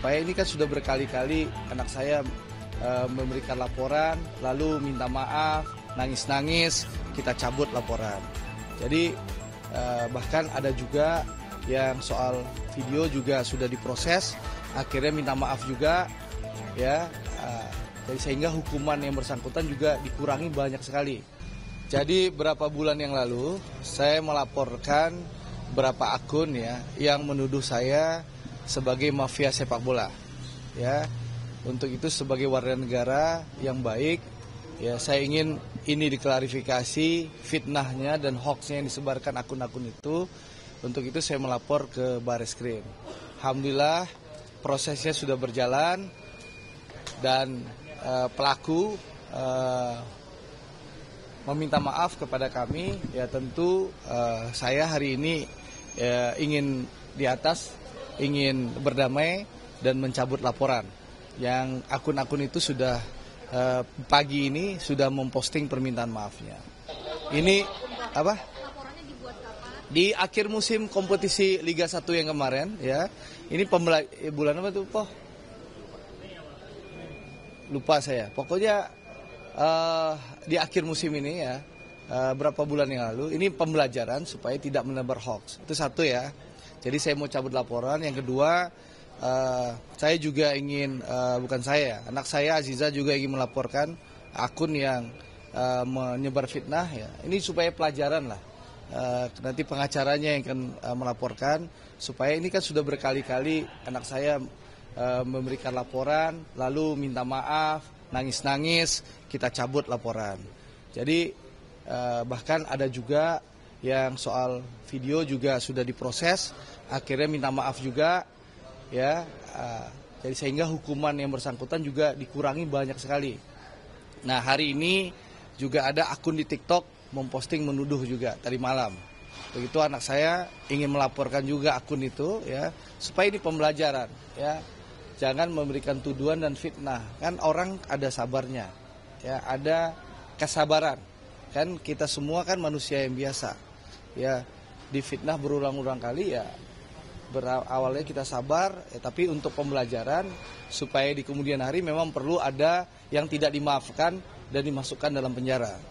supaya ini kan sudah berkali-kali anak saya memberikan laporan, lalu minta maaf, nangis-nangis, kita cabut laporan. Jadi bahkan ada juga yang soal video juga sudah diproses, akhirnya minta maaf juga, ya. Jadi sehingga hukuman yang bersangkutan juga dikurangi banyak sekali. Jadi berapa bulan yang lalu saya melaporkan berapa akun ya yang menuduh saya sebagai mafia sepak bola, ya. Untuk itu sebagai warga negara yang baik, ya saya ingin ini diklarifikasi fitnahnya dan hoaxnya yang disebarkan akun-akun itu. Untuk itu saya melapor ke Bareskrim. Alhamdulillah prosesnya sudah berjalan dan pelaku meminta maaf kepada kami. Ya tentu saya hari ini ingin di atas, ingin berdamai dan mencabut laporan. Yang akun-akun itu sudah pagi ini sudah memposting permintaan maafnya. Ini apa? Di akhir musim kompetisi Liga 1 yang kemarin, ya. Ini bulan apa tuh, Poh? Lupa saya. Pokoknya di akhir musim ini ya, berapa bulan yang lalu, ini pembelajaran supaya tidak menebar hoax. Itu satu ya. Jadi saya mau cabut laporan. Yang kedua, saya juga ingin, bukan saya, anak saya Aziza juga ingin melaporkan akun yang menyebar fitnah ya. Ini supaya pelajaran lah. Nanti pengacaranya yang akan melaporkan, supaya ini kan sudah berkali-kali anak saya memberikan laporan, lalu minta maaf, nangis-nangis, kita cabut laporan. Jadi bahkan ada juga yang soal video juga sudah diproses, akhirnya minta maaf juga, ya. Jadi sehingga hukuman yang bersangkutan juga dikurangi banyak sekali. Nah hari ini juga ada akun di TikTok memposting menuduh juga tadi malam. Begitu anak saya ingin melaporkan juga akun itu, ya, supaya ini pembelajaran, ya. Jangan memberikan tuduhan dan fitnah. Kan orang ada sabarnya, ya, ada kesabaran. Kan kita semua kan manusia yang biasa, ya. Difitnah berulang-ulang kali, ya. Awalnya kita sabar, ya, tapi untuk pembelajaran supaya di kemudian hari memang perlu ada yang tidak dimaafkan dan dimasukkan dalam penjara.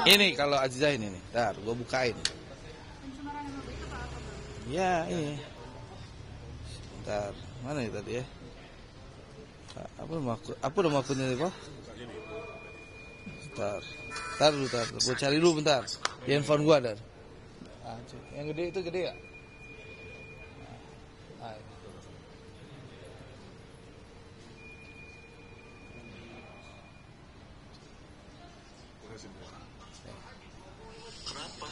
Ini kalau Aziza ini nih, ntar gue bukain. Ya ini, ntar mana ya tadi ya? Apa nama akunnya nih, Pak? Ntar gue cari dulu bentar. Di handphone gue ada. Yang gede itu gede ya? Kenapa?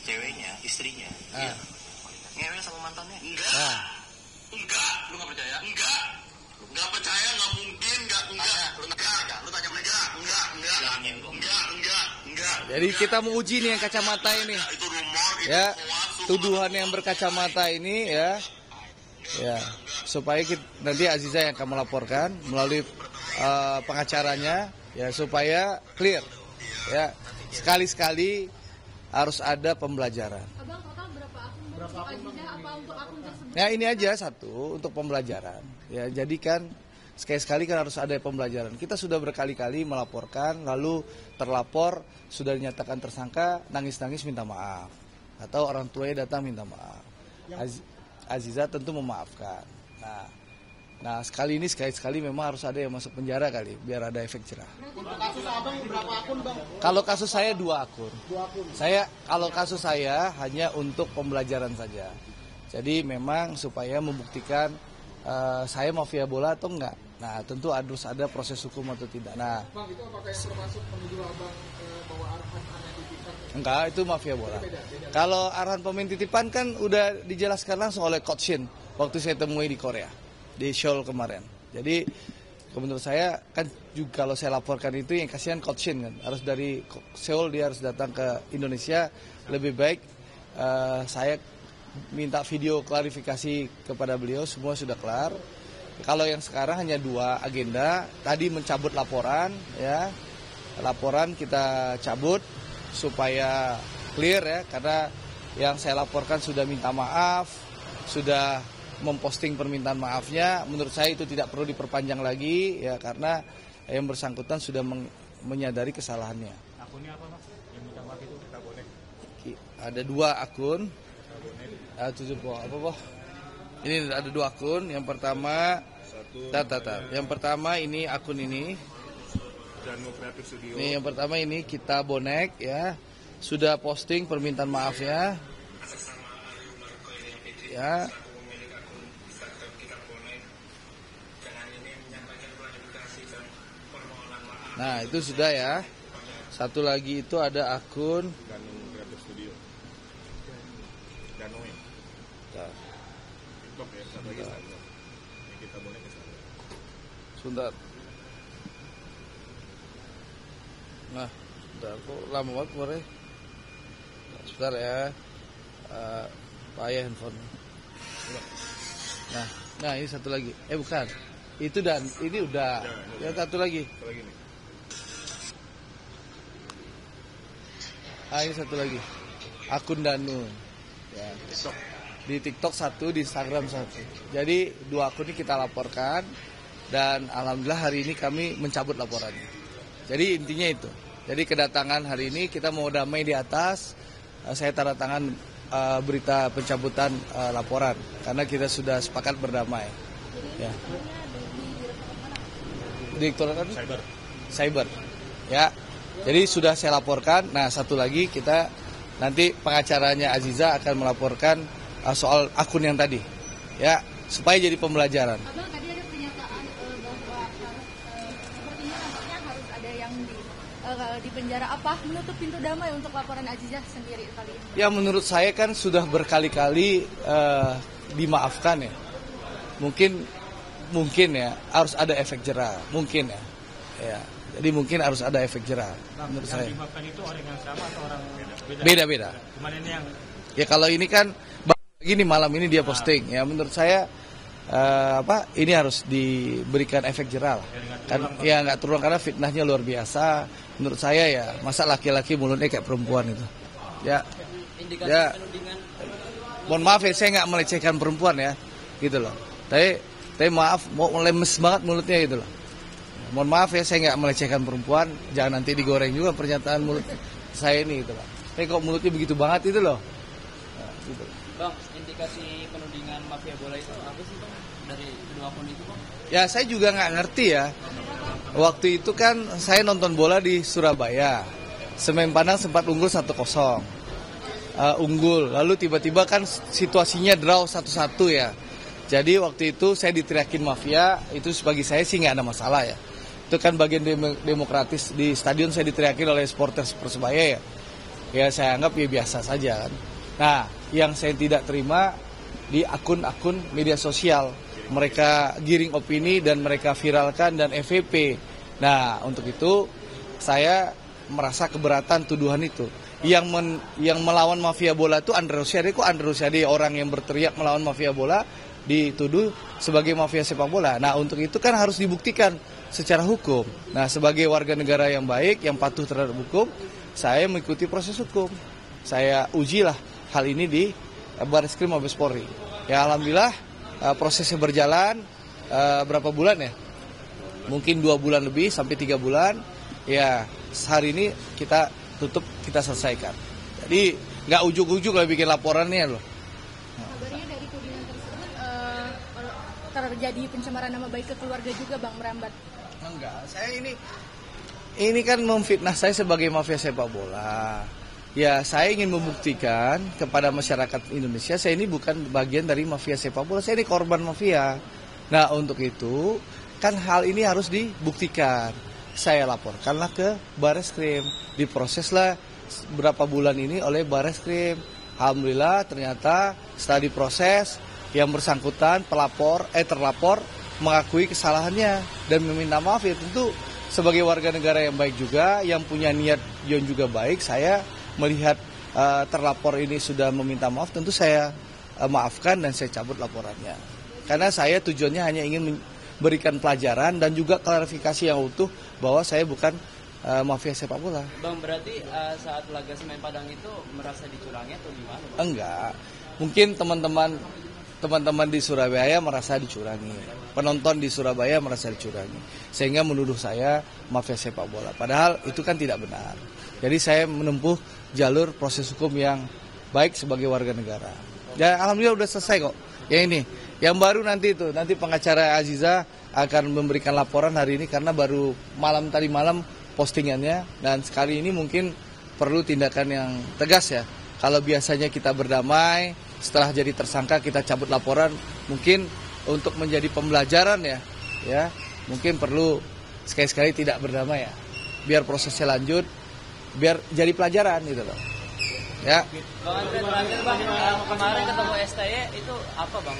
Ceweknya, istrinya, ngewe sama mantannya? Enggak. Enggak, lu nggak percaya? Enggak percaya, nggak mungkin, enggak. Lu tanya mereka, enggak. Jadi kita mau uji nih yang kacamata ini. Itu rumor, ya, itu hoax, tuduhan yang berkacamata ini, ya, supaya nanti Aziza yang akan melaporkan melalui pengacaranya, ya, supaya clear, ya. Sekali-sekali harus ada pembelajaran. Abang, total berapa akun apa untuk akun tersebut? Ya ini aja satu untuk pembelajaran. Ya jadi kan sekali-sekali kan harus ada pembelajaran. Kita sudah berkali-kali melaporkan, lalu terlapor sudah dinyatakan tersangka, nangis-nangis minta maaf, atau orang tuanya datang minta maaf. Aziza tentu memaafkan. Nah sekali memang harus ada yang masuk penjara kali, biar ada efek jerah. Untuk kasus abang berapa akun, Bang? Kalau kasus saya 2 akun. 2 akun. Kalau kasus saya hanya untuk pembelajaran saja. Jadi memang supaya membuktikan saya mafia bola atau enggak. Nah tentu harus ada proses hukum atau tidak. Nah, Bang, itu apakah yang termasuk menuduh abang bahwa arahan titipan? Enggak, itu mafia bola. Kalau arahan pemain titipan kan udah dijelaskan langsung oleh Coach Shin waktu saya temui di Korea, di Seoul kemarin. Jadi menurut saya kan juga kalau saya laporkan itu yang kasihan Coach Shin kan, harus dari Seoul dia harus datang ke Indonesia. Lebih baik saya minta video klarifikasi kepada beliau, semua sudah kelar. Kalau yang sekarang hanya 2 agenda, tadi mencabut laporan, ya, laporan kita cabut supaya clear, ya, karena yang saya laporkan sudah minta maaf, sudah memposting permintaan maafnya. Menurut saya itu tidak perlu diperpanjang lagi ya, karena yang bersangkutan sudah menyadari kesalahannya. Akunnya apa Mas? Yang minta maaf itu kita bonek. Ada 2 akun. Ini ada 2 akun. Yang pertama, yang pertama ini akun ini. Ini yang pertama ini kita bonek ya. Sudah posting permintaan maafnya. Ya. Nah, itu sudah ya. Satu lagi itu ada akun Sebentar. Nah, sebentar, kok lama banget kemarin. Sebentar ya. Payah handphone. Nah ini satu lagi. Bukan. Itu dan ini udah. Ya satu lagi. Ini satu lagi. Akun Danu. Ya. Di TikTok 1, di Instagram 1. Jadi 2 akun ini kita laporkan dan alhamdulillah hari ini kami mencabut laporannya. Jadi intinya itu. Jadi kedatangan hari ini kita mau damai di atas. Saya tanda tangan berita pencabutan laporan karena kita sudah sepakat berdamai. Ya. Direktorat Cyber. Ya. Jadi sudah saya laporkan. Nah, satu lagi kita nanti pengacaranya Aziza akan melaporkan soal akun yang tadi. Ya, supaya jadi pembelajaran. Abang tadi ada pernyataan bahwa sepertinya nampaknya harus ada yang di penjara. Apa menutup pintu damai untuk laporan Aziza sendiri kali ini? Ya, menurut saya kan sudah berkali-kali dimaafkan ya. Mungkin ya harus ada efek jerah, mungkin ya. Ya. Jadi mungkin harus ada efek jerah menurut saya. Yang dimaafkan itu orang yang sama atau orang beda? Beda-beda. Cuman ini yang ya kalau ini kan gini malam ini dia posting ya, menurut saya ini harus diberikan efek jerah lah. Kan ya nggak terulang karena fitnahnya luar biasa. Menurut saya ya, masa laki-laki mulutnya kayak perempuan itu. Ya. Mohon maaf ya, saya nggak melecehkan perempuan ya, gitu loh. Tapi maaf, mau lemes banget mulutnya gitu loh. Mohon maaf ya, saya nggak melecehkan perempuan. Jangan nanti digoreng juga pernyataan mulut saya ini gitu loh. Tapi kok mulutnya begitu banget itu loh. Nah, gitu. Bang, indikasi penudingan mafia bola itu apa sih Bang dari kedua akun itu Bang? Ya saya juga nggak ngerti ya. Waktu itu kan saya nonton bola di Surabaya. Semen Padang sempat unggul 1-0. Unggul, lalu tiba-tiba kan situasinya draw 1-1 ya. Jadi waktu itu saya diteriakin mafia, itu bagi saya sih nggak ada masalah ya. Itu kan bagian demokratis, di stadion saya diteriakin oleh supporter Persebaya ya. Ya saya anggap ya biasa saja kan. Nah, yang saya tidak terima di akun-akun media sosial. Mereka giring opini dan mereka viralkan dan FVP. Nah, untuk itu saya merasa keberatan tuduhan itu. Yang melawan mafia bola itu Andre Rosiade. Kok Andre Rosiade orang yang berteriak melawan mafia bola dituduh sebagai mafia sepak bola. Nah, untuk itu kan harus dibuktikan secara hukum. Nah, sebagai warga negara yang baik, yang patuh terhadap hukum, saya mengikuti proses hukum. Saya ujilah hal ini di Barreskrim Mabes Polri. Ya, alhamdulillah prosesnya berjalan berapa bulan ya? Mungkin 2 bulan lebih sampai 3 bulan. Ya, hari ini kita tutup, kita selesaikan. Jadi nggak ujuk-ujuk lah bikin laporannya loh. Kabarnya dari tudingan tersebut terjadi pencemaran nama baik ke keluarga juga Bang, merambat. Enggak, saya ini kan memfitnah saya sebagai mafia sepak bola. Ya, saya ingin membuktikan kepada masyarakat Indonesia saya ini bukan bagian dari mafia sepak bola, saya ini korban mafia. Nah, untuk itu kan hal ini harus dibuktikan. Saya laporkanlah ke Barreskrim, diproseslah berapa bulan ini oleh Barreskrim. Alhamdulillah ternyata setelah diproses yang bersangkutan terlapor mengakui kesalahannya dan meminta maaf. Ya tentu sebagai warga negara yang baik juga, yang punya niat yang juga baik, saya melihat terlapor ini sudah meminta maaf, tentu saya maafkan dan saya cabut laporannya. Karena saya tujuannya hanya ingin memberikan pelajaran dan juga klarifikasi yang utuh bahwa saya bukan mafia sepak bola. Bang, berarti saat laga Semen Padang itu merasa dicurangi atau gimana, Bang? Enggak, mungkin teman-teman di Surabaya merasa dicurangi, penonton di Surabaya merasa dicurangi, sehingga menuduh saya mafia sepak bola. Padahal itu kan tidak benar. Jadi saya menempuh jalur proses hukum yang baik sebagai warga negara. Ya alhamdulillah udah selesai kok. Ya ini, yang baru nanti pengacara Aziza akan memberikan laporan hari ini karena baru tadi malam postingannya, dan sekali ini mungkin perlu tindakan yang tegas ya. Kalau biasanya kita berdamai, setelah jadi tersangka kita cabut laporan, mungkin untuk menjadi pembelajaran ya mungkin perlu sekali-sekali tidak berdamai ya, biar prosesnya lanjut, biar jadi pelajaran gitu loh. Ya. Bang Andre, terakhir Bang, kemarin ketemu STY itu apa Bang?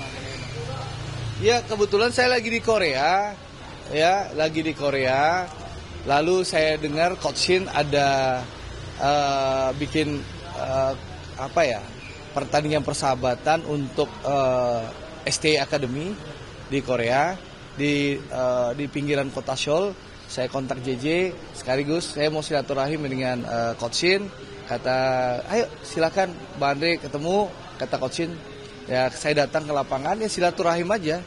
Ya kebetulan saya lagi di Korea, lalu saya dengar Coach Shin ada bikin pertandingan persahabatan untuk STY Academy di Korea, di pinggiran kota Seoul. Saya kontak JJ, sekaligus saya mau silaturahim dengan Coach Shin. Kata, ayo silakan Bang Andre ketemu, kata Coach Shin. Ya saya datang ke lapangan, ya silaturahim aja,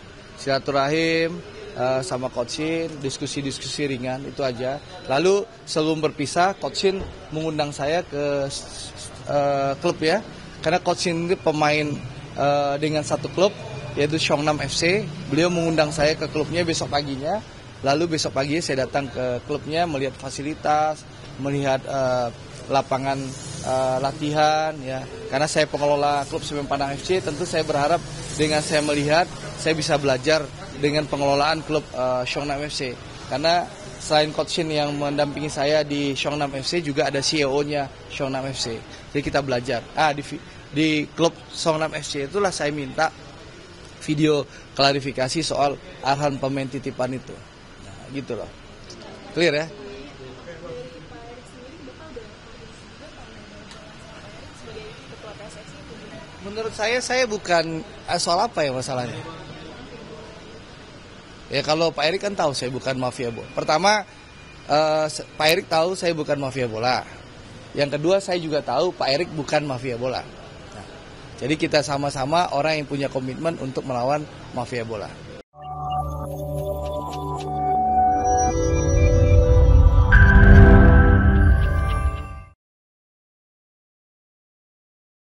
sama Coach Shin, diskusi ringan itu aja. Lalu sebelum berpisah, Coach Shin mengundang saya ke klub ya, karena Coach Shin itu pemain dengan satu klub yaitu Seongnam FC. Beliau mengundang saya ke klubnya besok paginya. Lalu besok pagi saya datang ke klubnya, melihat fasilitas, melihat lapangan latihan ya. Karena saya pengelola klub Semen Padang FC, tentu saya berharap dengan saya melihat, saya bisa belajar dengan pengelolaan klub Seongnam FC. Karena selain Coach Shin yang mendampingi saya di Seongnam FC, juga ada CEO-nya Seongnam FC. Jadi kita belajar. Di klub Seongnam FC itulah saya minta video klarifikasi soal arahan pemain titipan itu. Nah, gitu loh. Clear ya? Menurut saya bukan soal apa ya masalahnya. Ya kalau Pak Erik kan tahu saya bukan mafia bola. Pertama, Pak Erik tahu saya bukan mafia bola. Yang kedua, saya juga tahu Pak Erik bukan mafia bola. Nah, jadi kita sama-sama orang yang punya komitmen untuk melawan mafia bola.